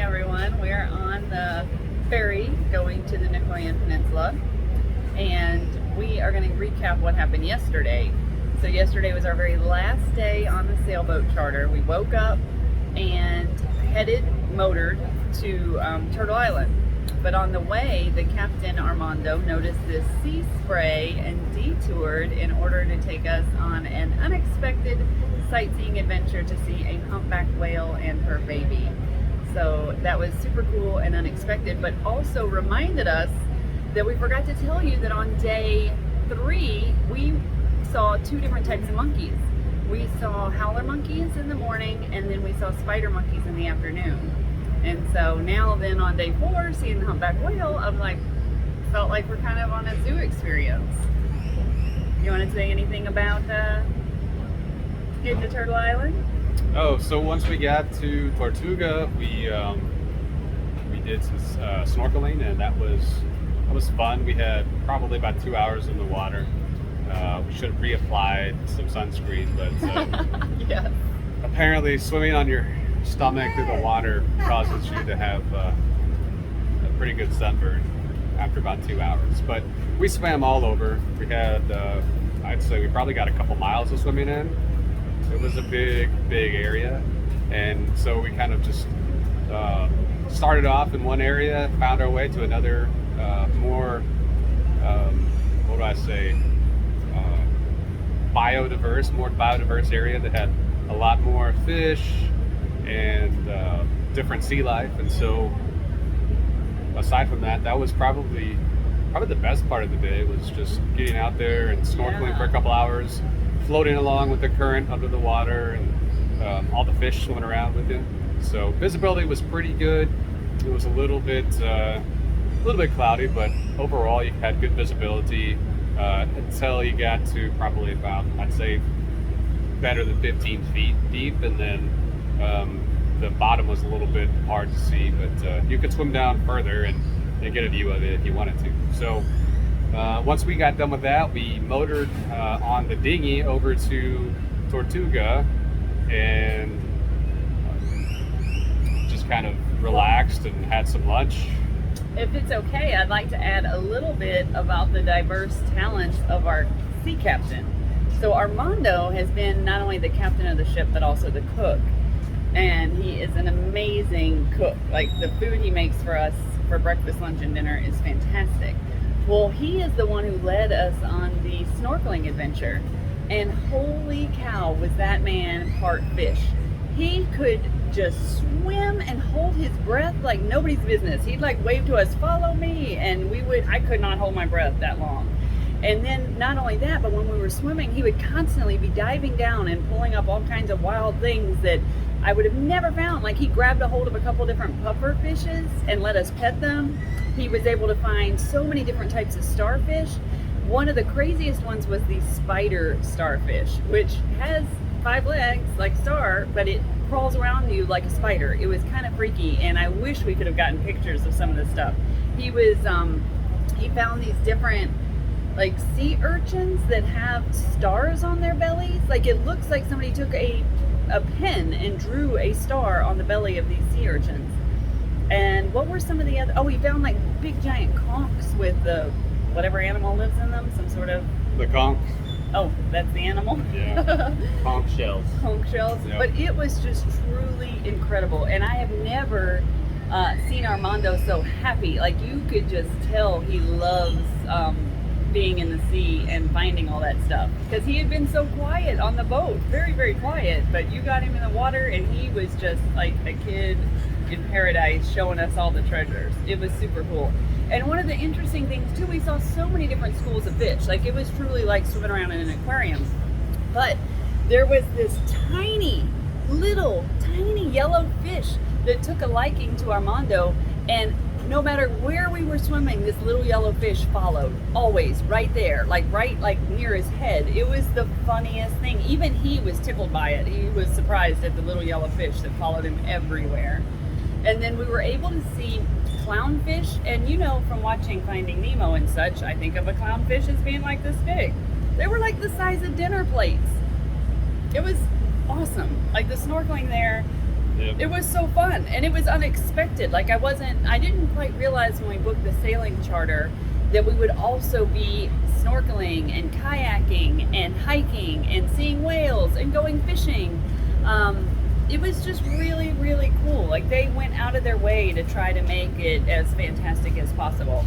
everyone. We're on the ferry going to the Nicoyan Peninsula, and we are going to recap what happened yesterday. So yesterday was our very last day on the sailboat charter. We woke up and motored to Turtle Island. But on the way, the Captain Armando noticed this sea spray and detoured in order to take us on an unexpected sightseeing adventure to see a humpback whale and her baby. So that was super cool and unexpected, but also reminded us that we forgot to tell you that on day 3, we saw 2 different types of monkeys. We saw howler monkeys in the morning, and then we saw spider monkeys in the afternoon. And so now then on day 4, seeing the humpback whale, felt like we're kind of on a zoo experience. You want to say anything about getting to Turtle Island? Oh, so once we got to Tortuga, we did some snorkeling, and that was fun. We had probably about 2 hours in the water. We should have reapplied some sunscreen, but Yes. Apparently swimming on your stomach through the water causes you to have a pretty good sunburn after about 2 hours. But we swam all over. We had, I'd say we probably got a couple miles of swimming in. It was a big area, and so we kind of just started off in one area, found our way to another more, what do I say, more biodiverse area that had a lot more fish and different sea life. And so aside from that, that was probably the best part of the day, was just getting out there and snorkeling for a couple hours, floating along with the current under the water, and all the fish swimming around with you. So visibility was pretty good. It was a little bit cloudy, but overall you had good visibility until you got to probably about, I'd say, better than 15 feet deep, and then the bottom was a little bit hard to see, but you could swim down further and get a view of it if you wanted to. So once we got done with that, we motored on the dinghy over to Tortuga and just kind of relaxed and had some lunch. If it's okay, I'd like to add a little bit about the diverse talents of our sea captain. So Armando has been not only the captain of the ship, but also the cook. And he is an amazing cook. Like, the food he makes for us for breakfast, lunch, and dinner is fantastic. Well, he is the one who led us on the snorkeling adventure. And holy cow, was that man part fish. He could just swim and hold his breath like nobody's business. He'd like wave to us, "Follow me," and I could not hold my breath that long. And then not only that, but when we were swimming, he would constantly be diving down and pulling up all kinds of wild things that I would have never found. Like, he grabbed a hold of a couple different puffer fishes and let us pet them. He was able to find so many different types of starfish. One of the craziest ones was the spider starfish, which has 5 legs like Star, but it crawls around you like a spider. It was kind of freaky, and I wish we could have gotten pictures of some of this stuff. He found these different like sea urchins that have stars on their bellies. Like, it looks like somebody took a pen and drew a star on the belly of these sea urchins. And what were some of the other? Oh, we found like big giant conchs with the whatever animal lives in them, some sort of The conch. Oh, that's the animal? Yeah. Conch shells. Conch shells. Yep. But it was just truly incredible. And I have never seen Armando so happy. Like, you could just tell he loves being in the sea and finding all that stuff. Because he had been so quiet on the boat. Very, very quiet. But you got him in the water, and he was just like a kid in paradise showing us all the treasures. It was super cool. And one of the interesting things too, we saw so many different schools of fish. Like, it was truly like swimming around in an aquarium. But there was this tiny yellow fish that took a liking to Armando, and no matter where we were swimming, this little yellow fish followed, always right there, like near his head. It was the funniest thing. Even he was tickled by it. He was surprised at the little yellow fish that followed him everywhere. And then we were able to see clownfish, and you know, from watching Finding Nemo and such, I think of a clownfish as being like this big. They were like the size of dinner plates. It was awesome. Like, the snorkeling there Yep. It was so fun, and it was unexpected. Like I didn't quite realize when we booked the sailing charter that we would also be snorkeling and kayaking and hiking and seeing whales and going fishing. It was just really, really cool. Like they went out of their way to try to make it as fantastic as possible.